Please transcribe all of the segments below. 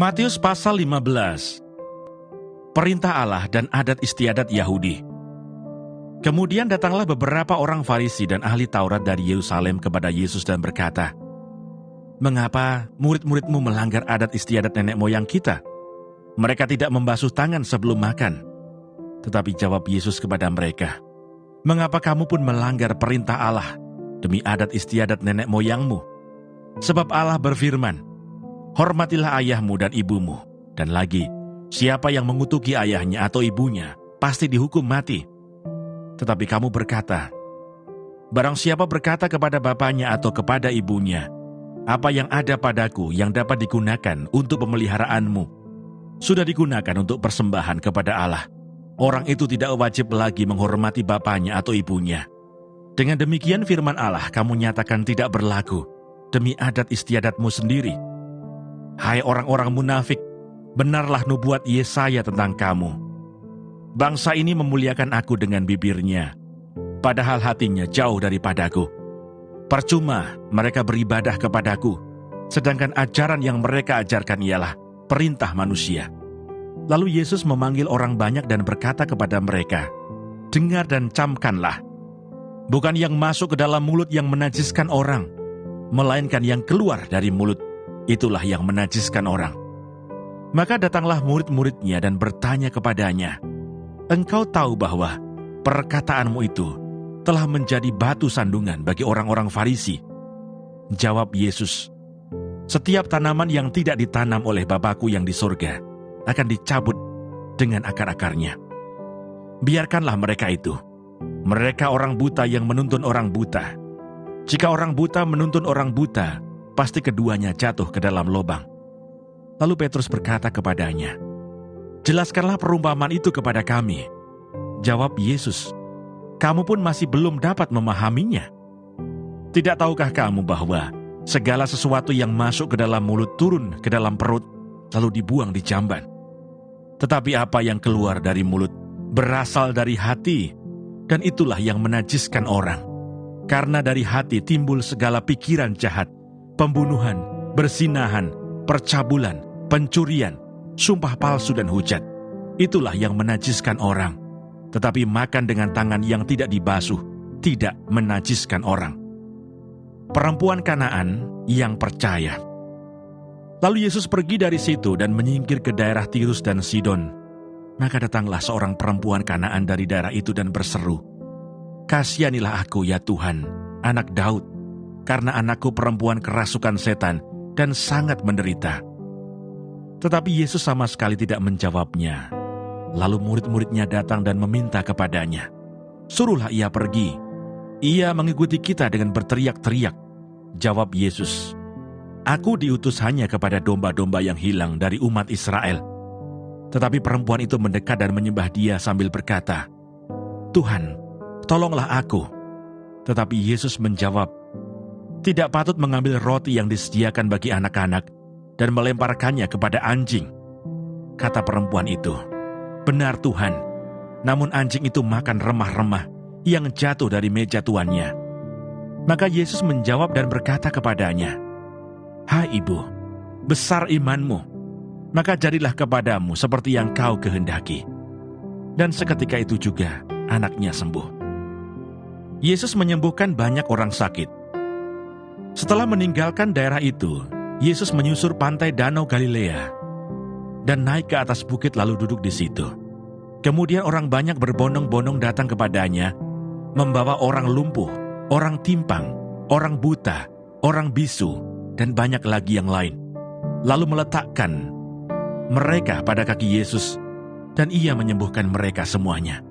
Matius pasal 15. Perintah Allah dan adat istiadat Yahudi. Kemudian datanglah beberapa orang Farisi dan ahli Taurat dari Yerusalem kepada Yesus dan berkata, "Mengapa murid-muridmu melanggar adat istiadat nenek moyang kita? Mereka tidak membasuh tangan sebelum makan." Tetapi jawab Yesus kepada mereka, "Mengapa kamu pun melanggar perintah Allah demi adat istiadat nenek moyangmu? Sebab Allah berfirman, 'Hormatilah ayahmu dan ibumu,' dan lagi, 'Siapa yang mengutuki ayahnya atau ibunya, pasti dihukum mati.' Tetapi kamu berkata, 'Barang siapa berkata kepada bapaknya atau kepada ibunya, apa yang ada padaku yang dapat digunakan untuk pemeliharaanmu, sudah digunakan untuk persembahan kepada Allah, orang itu tidak wajib lagi menghormati bapaknya atau ibunya. Dengan demikian firman Allah kamu nyatakan tidak berlaku demi adat istiadatmu sendiri. Hai orang-orang munafik, benarlah nubuat Yesaya tentang kamu. Bangsa ini memuliakan aku dengan bibirnya, padahal hatinya jauh daripadaku. Percuma mereka beribadah kepadaku, sedangkan ajaran yang mereka ajarkan ialah perintah manusia." Lalu Yesus memanggil orang banyak dan berkata kepada mereka, "Dengar dan camkanlah. Bukan yang masuk ke dalam mulut yang menajiskan orang, melainkan yang keluar dari mulut, itulah yang menajiskan orang." Maka datanglah murid-muridnya dan bertanya kepadanya, "Engkau tahu bahwa perkataanmu itu telah menjadi batu sandungan bagi orang-orang Farisi?" Jawab Yesus, "Setiap tanaman yang tidak ditanam oleh Bapa-Ku yang di surga akan dicabut dengan akar-akarnya. Biarkanlah mereka itu. Mereka orang buta yang menuntun orang buta. Jika orang buta menuntun orang buta, pasti keduanya jatuh ke dalam lubang." Lalu Petrus berkata kepadanya, "Jelaskanlah perumpamaan itu kepada kami." Jawab Yesus, "Kamu pun masih belum dapat memahaminya? Tidak tahukah kamu bahwa segala sesuatu yang masuk ke dalam mulut turun ke dalam perut, lalu dibuang di jamban? Tetapi apa yang keluar dari mulut berasal dari hati, dan itulah yang menajiskan orang. Karena dari hati timbul segala pikiran jahat, pembunuhan, berzinahan, percabulan, pencurian, sumpah palsu dan hujat. Itulah yang menajiskan orang. Tetapi makan dengan tangan yang tidak dibasuh tidak menajiskan orang." Perempuan Kanaan yang percaya. Lalu Yesus pergi dari situ dan menyingkir ke daerah Tirus dan Sidon. Maka datanglah seorang perempuan Kanaan dari daerah itu dan berseru, "Kasihanilah aku ya Tuhan, anak Daud, karena anakku perempuan kerasukan setan dan sangat menderita." Tetapi Yesus sama sekali tidak menjawabnya. Lalu murid-muridnya datang dan meminta kepadanya, "Suruhlah ia pergi. Ia mengikuti kita dengan berteriak-teriak." Jawab Yesus, "Aku diutus hanya kepada domba-domba yang hilang dari umat Israel." Tetapi perempuan itu mendekat dan menyembah Dia sambil berkata, "Tuhan, tolonglah aku." Tetapi Yesus menjawab, "Tidak patut mengambil roti yang disediakan bagi anak-anak dan melemparkannya kepada anjing." Kata perempuan itu, "Benar Tuhan, namun anjing itu makan remah-remah yang jatuh dari meja tuannya." Maka Yesus menjawab dan berkata kepadanya, "Hai ibu, besar imanmu, maka jadilah kepadamu seperti yang kau kehendaki." Dan seketika itu juga anaknya sembuh. Yesus menyembuhkan banyak orang sakit. Setelah meninggalkan daerah itu, Yesus menyusur pantai Danau Galilea dan naik ke atas bukit lalu duduk di situ. Kemudian orang banyak berbondong-bondong datang kepadanya, membawa orang lumpuh, orang timpang, orang buta, orang bisu, dan banyak lagi yang lain. Lalu meletakkan mereka pada kaki Yesus, dan Ia menyembuhkan mereka semuanya.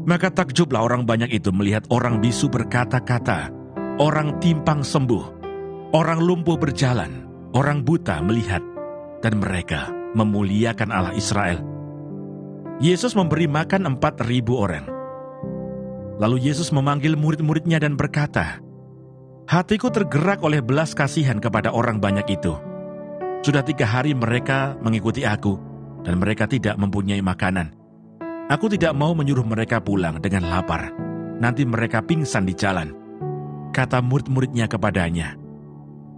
Maka takjublah orang banyak itu melihat orang bisu berkata-kata, orang timpang sembuh, orang lumpuh berjalan, orang buta melihat, dan mereka memuliakan Allah Israel. Yesus memberi makan 4.000 orang. Lalu Yesus memanggil murid-muridnya dan berkata, "Hatiku tergerak oleh belas kasihan kepada orang banyak itu. Sudah 3 hari mereka mengikuti aku, dan mereka tidak mempunyai makanan. Aku tidak mau menyuruh mereka pulang dengan lapar. Nanti mereka pingsan di jalan." Kata murid-muridnya kepadanya,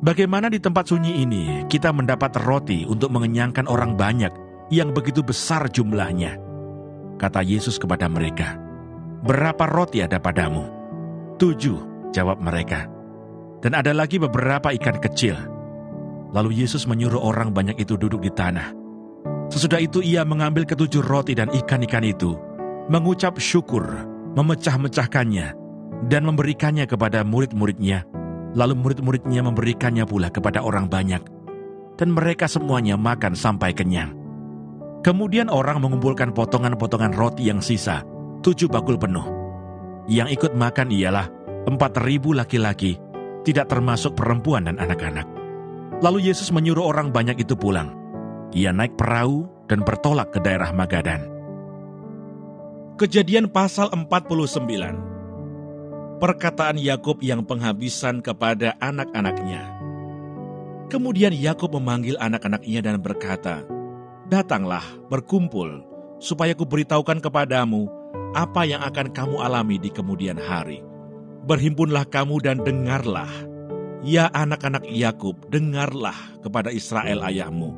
Bagaimana di tempat sunyi ini kita mendapat roti untuk mengenyangkan orang banyak yang begitu besar jumlahnya? Kata Yesus kepada mereka, "Berapa roti ada padamu?" "7," jawab mereka. "Dan ada lagi beberapa ikan kecil." Lalu Yesus menyuruh orang banyak itu duduk di tanah. Sesudah itu ia mengambil ketujuh roti dan ikan-ikan itu, mengucap syukur, memecah-mecahkannya, dan memberikannya kepada murid-muridnya. Lalu murid-muridnya memberikannya pula kepada orang banyak, dan mereka semuanya makan sampai kenyang. Kemudian orang mengumpulkan potongan-potongan roti yang sisa, 7 bakul penuh. Yang ikut makan ialah 4.000 laki-laki, tidak termasuk perempuan dan anak-anak. Lalu Yesus menyuruh orang banyak itu pulang. Ia naik perahu dan bertolak ke daerah Magadan. Kejadian pasal 49. Perkataan Yakub yang penghabisan kepada anak-anaknya. Kemudian Yakub memanggil anak-anaknya dan berkata, "Datanglah, berkumpul, supaya kuberitahukan kepadamu apa yang akan kamu alami di kemudian hari. Berhimpunlah kamu dan dengarlah. Ya anak-anak Yakub, dengarlah kepada Israel ayahmu.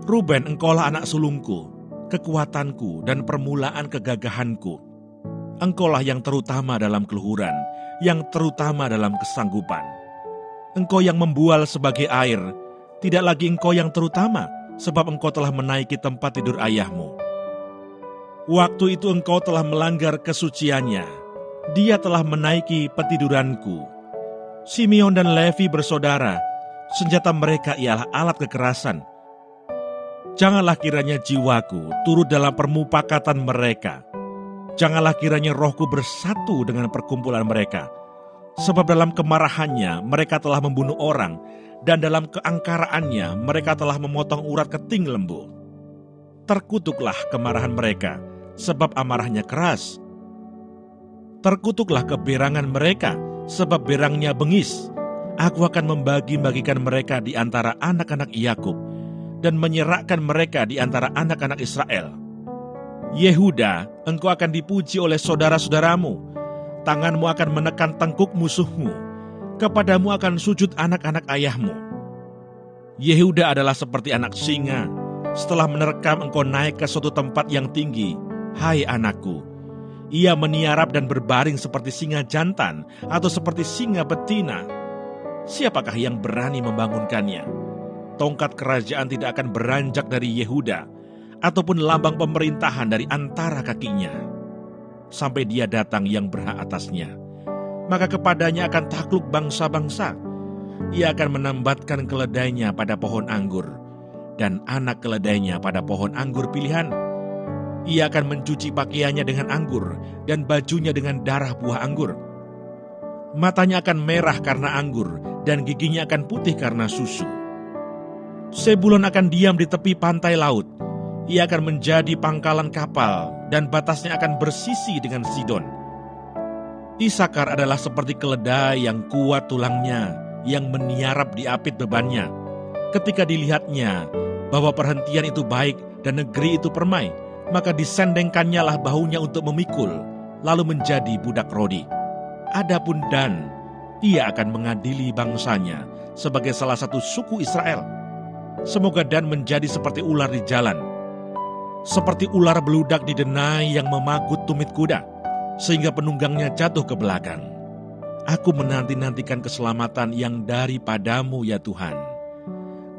Ruben, engkaulah anak sulungku, kekuatanku dan permulaan kegagahanku. Engkaulah yang terutama dalam keluhuran, yang terutama dalam kesanggupan. Engkau yang membual sebagai air, tidak lagi engkau yang terutama, sebab engkau telah menaiki tempat tidur ayahmu. Waktu itu engkau telah melanggar kesuciannya, dia telah menaiki petiduranku. Simeon dan Levi bersaudara, senjata mereka ialah alat kekerasan. Janganlah kiranya jiwaku turut dalam permupakatan mereka. Janganlah kiranya rohku bersatu dengan perkumpulan mereka. Sebab dalam kemarahannya mereka telah membunuh orang, dan dalam keangkaraannya mereka telah memotong urat keting lembu. Terkutuklah kemarahan mereka, sebab amarahnya keras. Terkutuklah keberangan mereka, sebab berangnya bengis. Aku akan membagi-bagikan mereka di antara anak-anak Yakub, dan menyerahkan mereka di antara anak-anak Israel. Yehuda, engkau akan dipuji oleh saudara-saudaramu. Tanganmu akan menekan tengkuk musuhmu. Kepadamu akan sujud anak-anak ayahmu. Yehuda adalah seperti anak singa. Setelah menerkam engkau naik ke suatu tempat yang tinggi. Hai anakku, ia meniarap dan berbaring seperti singa jantan atau seperti singa betina. Siapakah yang berani membangunkannya? Tongkat kerajaan tidak akan beranjak dari Yehuda, ataupun lambang pemerintahan dari antara kakinya, sampai dia datang yang berhak atasnya. Maka kepadanya akan takluk bangsa-bangsa. Ia akan menambatkan keledainya pada pohon anggur, dan anak keledainya pada pohon anggur pilihan. Ia akan mencuci pakaiannya dengan anggur, dan bajunya dengan darah buah anggur. Matanya akan merah karena anggur, dan giginya akan putih karena susu. Sebulon akan diam di tepi pantai laut. Ia akan menjadi pangkalan kapal, dan batasnya akan bersisi dengan Sidon. Isakar adalah seperti keledai yang kuat tulangnya, yang meniarap di apit bebannya. Ketika dilihatnya bahwa perhentian itu baik dan negeri itu permai, maka disendengkannya lah bahunya untuk memikul, lalu menjadi budak rodi. Adapun Dan, ia akan mengadili bangsanya sebagai salah satu suku Israel. Semoga Dan menjadi seperti ular di jalan, seperti ular beludak di denai yang memagut tumit kuda, sehingga penunggangnya jatuh ke belakang. Aku menanti-nantikan keselamatan yang daripadamu ya Tuhan.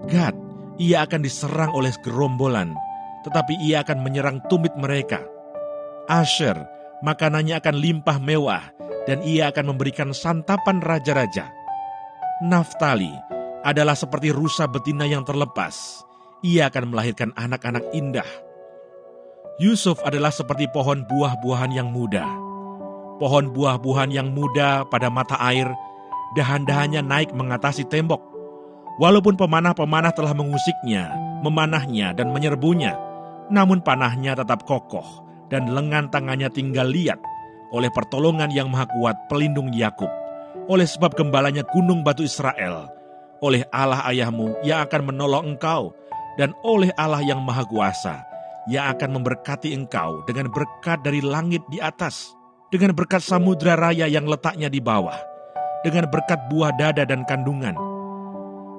Gad, ia akan diserang oleh gerombolan, tetapi ia akan menyerang tumit mereka. Asher, makanannya akan limpah mewah, dan ia akan memberikan santapan raja-raja. Naftali adalah seperti rusa betina yang terlepas. Ia akan melahirkan anak-anak indah. Yusuf adalah seperti pohon buah-buahan yang muda. Pohon buah-buahan yang muda pada mata air, dahan-dahannya naik mengatasi tembok. Walaupun pemanah-pemanah telah mengusiknya, memanahnya dan menyerbunya, namun panahnya tetap kokoh dan lengan tangannya tinggal liat oleh pertolongan yang maha kuat pelindung Yakub, oleh sebab gembalanya gunung batu Israel, oleh Allah ayahmu yang akan menolong engkau, dan oleh Allah yang maha kuasa yang akan memberkati engkau dengan berkat dari langit di atas, dengan berkat samudra raya yang letaknya di bawah, dengan berkat buah dada dan kandungan.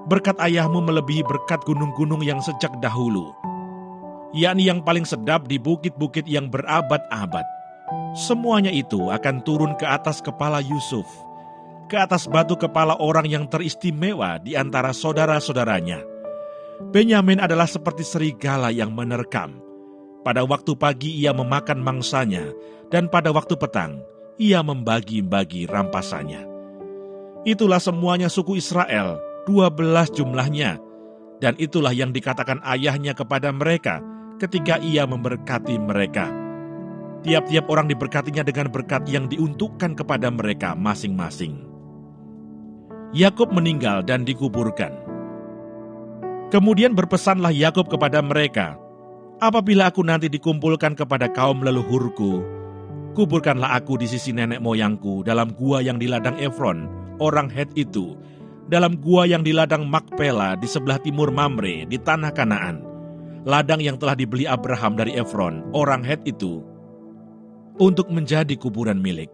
Berkat ayahmu melebihi berkat gunung-gunung yang sejak dahulu, yakni yang paling sedap di bukit-bukit yang berabad-abad. Semuanya itu akan turun ke atas kepala Yusuf, ke atas batu kepala orang yang teristimewa di antara saudara-saudaranya. Benyamin adalah seperti serigala yang menerkam. Pada waktu pagi ia memakan mangsanya, dan pada waktu petang ia membagi-bagi rampasannya. Itulah semuanya suku Israel, 12 jumlahnya, dan itulah yang dikatakan ayahnya kepada mereka ketika ia memberkati mereka. Tiap-tiap orang diberkatinya dengan berkat yang diuntukkan kepada mereka masing-masing. Yakub meninggal dan dikuburkan. Kemudian berpesanlah Yakub kepada mereka, "Apabila aku nanti dikumpulkan kepada kaum leluhurku, kuburkanlah aku di sisi nenek moyangku dalam gua yang di ladang Efron, orang Het itu, dalam gua yang di ladang Makpela di sebelah timur Mamre di tanah Kanaan, ladang yang telah dibeli Abraham dari Efron, orang Het itu, untuk menjadi kuburan milik.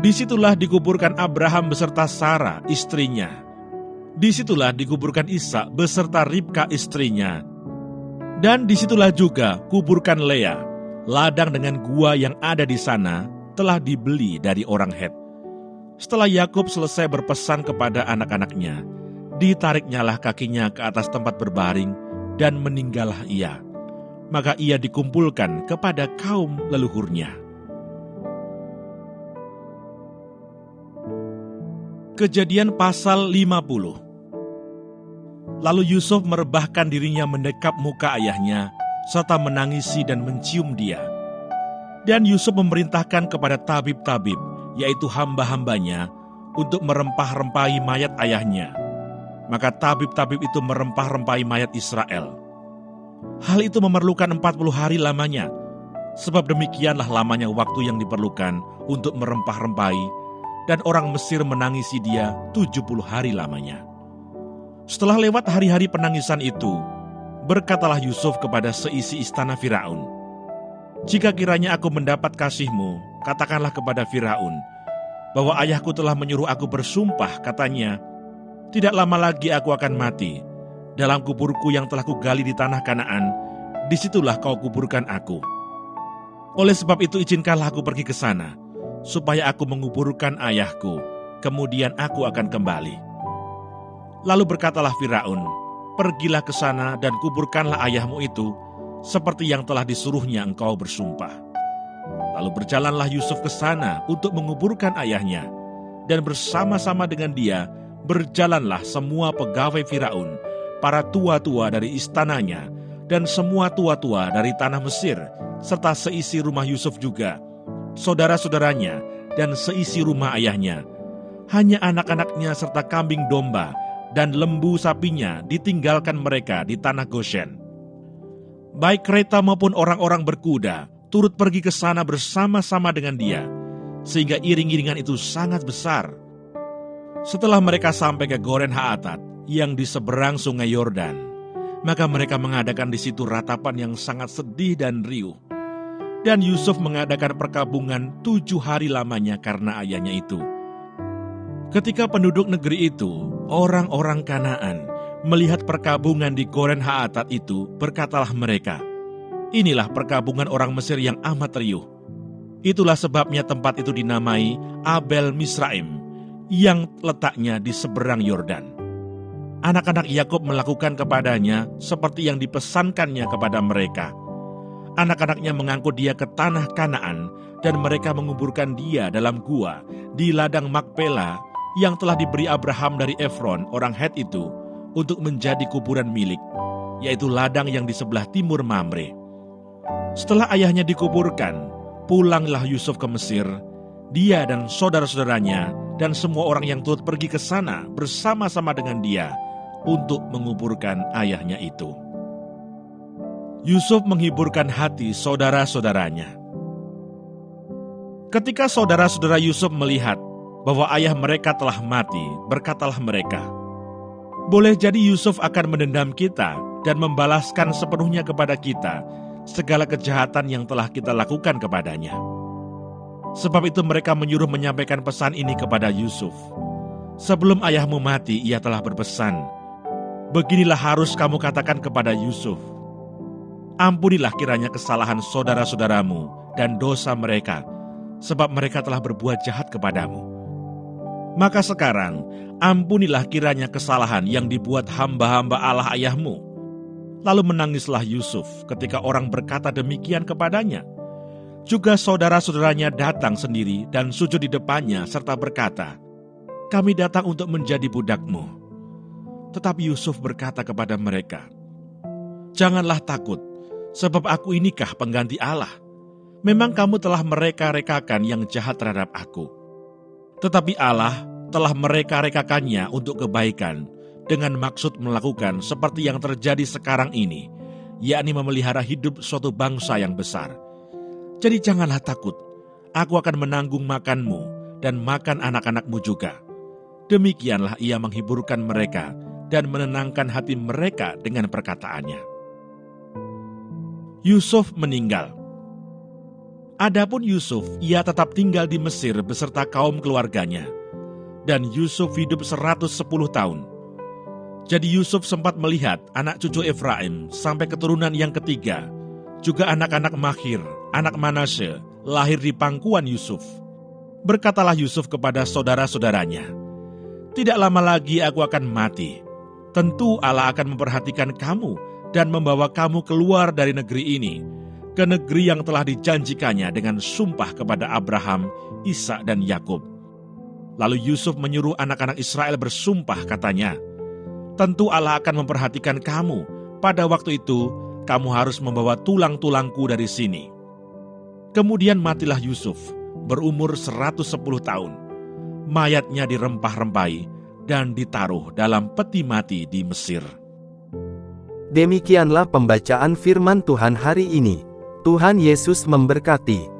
Disitulah dikuburkan Abraham beserta Sarah, istrinya. Disitulah dikuburkan Ishak beserta Ribka, istrinya. Dan disitulah juga kuburkan Lea. Ladang dengan gua yang ada di sana telah dibeli dari orang Het." Setelah Yakub selesai berpesan kepada anak-anaknya, ditariknyalah kakinya ke atas tempat berbaring dan meninggallah ia. Maka ia dikumpulkan kepada kaum leluhurnya. Kejadian pasal 50. Lalu Yusuf merebahkan dirinya mendekap muka ayahnya, serta menangisi dan mencium dia. Dan Yusuf memerintahkan kepada tabib-tabib, yaitu hamba-hambanya, untuk merempah-rempahi mayat ayahnya. Maka tabib-tabib itu merempah-rempahi mayat Israel. Hal itu memerlukan 40 hari lamanya, sebab demikianlah lamanya waktu yang diperlukan untuk merempah-rempahi, dan orang Mesir menangisi dia 70 hari lamanya. Setelah lewat hari-hari penangisan itu, berkatalah Yusuf kepada seisi istana Firaun, "Jika kiranya aku mendapat kasihmu, katakanlah kepada Firaun, bahwa ayahku telah menyuruh aku bersumpah," katanya, "tidak lama lagi aku akan mati. Dalam kuburku yang telah kugali di tanah Kanaan, disitulah kau kuburkan aku. Oleh sebab itu izinkanlah aku pergi ke sana, supaya aku menguburkan ayahku, kemudian aku akan kembali." Lalu berkatalah Firaun, "Pergilah ke sana dan kuburkanlah ayahmu itu, seperti yang telah disuruhnya engkau bersumpah." Lalu berjalanlah Yusuf ke sana untuk menguburkan ayahnya, dan bersama-sama dengan dia berjalanlah semua pegawai Firaun, para tua-tua dari istananya, dan semua tua-tua dari tanah Mesir, serta seisi rumah Yusuf juga, saudara-saudaranya, dan seisi rumah ayahnya. Hanya anak-anaknya serta kambing domba dan lembu sapinya ditinggalkan mereka di tanah Goshen. Baik kereta maupun orang-orang berkuda turut pergi ke sana bersama-sama dengan dia, sehingga iring-iringan itu sangat besar. Setelah mereka sampai ke Goren Haatat yang di seberang sungai Yordan, maka mereka mengadakan di situ ratapan yang sangat sedih dan riuh. Dan Yusuf mengadakan perkabungan 7 hari lamanya karena ayahnya itu. Ketika penduduk negeri itu, orang-orang Kanaan, melihat perkabungan di Goren Haatat itu, berkatalah mereka, "Inilah perkabungan orang Mesir yang amat riuh." Itulah sebabnya tempat itu dinamai Abel Misraim, yang letaknya di seberang Yordan. Anak-anak Yakub melakukan kepadanya seperti yang dipesankannya kepada mereka. Anak-anaknya mengangkut dia ke tanah Kanaan, dan mereka menguburkan dia dalam gua di ladang Makpela yang telah diberi Abraham dari Efron, orang Het itu, untuk menjadi kuburan milik, yaitu ladang yang di sebelah timur Mamre. Setelah ayahnya dikuburkan, pulanglah Yusuf ke Mesir, dia dan saudara-saudaranya, dan semua orang yang turut pergi ke sana bersama-sama dengan dia untuk menguburkan ayahnya itu. Yusuf menghiburkan hati saudara-saudaranya. Ketika saudara-saudara Yusuf melihat bahwa ayah mereka telah mati, berkatalah mereka, "Boleh jadi Yusuf akan mendendam kita dan membalaskan sepenuhnya kepada kita segala kejahatan yang telah kita lakukan kepadanya." Sebab itu mereka menyuruh menyampaikan pesan ini kepada Yusuf. "Sebelum ayahmu mati, ia telah berpesan, beginilah harus kamu katakan kepada Yusuf, ampunilah kiranya kesalahan saudara-saudaramu dan dosa mereka, sebab mereka telah berbuat jahat kepadamu. Maka sekarang, ampunilah kiranya kesalahan yang dibuat hamba-hamba Allah ayahmu. Lalu menangislah Yusuf ketika orang berkata demikian kepadanya. Juga saudara-saudaranya datang sendiri dan sujud di depannya serta berkata, kami datang untuk menjadi budakmu. Tetapi Yusuf berkata kepada mereka, janganlah takut, sebab aku inikah pengganti Allah. Memang kamu telah mereka-rekakan yang jahat terhadap aku. Tetapi Allah telah mereka-rekakannya untuk kebaikan, dengan maksud melakukan seperti yang terjadi sekarang ini, yakni memelihara hidup suatu bangsa yang besar. Jadi janganlah takut, aku akan menanggung makanmu dan makan anak-anakmu juga. Demikianlah ia menghiburkan mereka dan menenangkan hati mereka dengan perkataannya. Yusuf meninggal. Adapun Yusuf, ia tetap tinggal di Mesir beserta kaum keluarganya. Dan Yusuf hidup 110 tahun. Jadi Yusuf sempat melihat anak cucu Efraim sampai keturunan yang ketiga, juga anak-anak Makhir, anak Manasye, lahir di pangkuan Yusuf. Berkatalah Yusuf kepada saudara-saudaranya, tidak lama lagi aku akan mati. Tentu Allah akan memperhatikan kamu dan membawa kamu keluar dari negeri ini, ke negeri yang telah dijanjikannya dengan sumpah kepada Abraham, Ishak dan Yakub. Lalu Yusuf menyuruh anak-anak Israel bersumpah, katanya, tentu Allah akan memperhatikan kamu. Pada waktu itu, kamu harus membawa tulang-tulangku dari sini. Kemudian matilah Yusuf, berumur 110 tahun. Mayatnya dirempah-rempahi dan ditaruh dalam peti mati di Mesir. Demikianlah pembacaan firman Tuhan hari ini. Tuhan Yesus memberkati.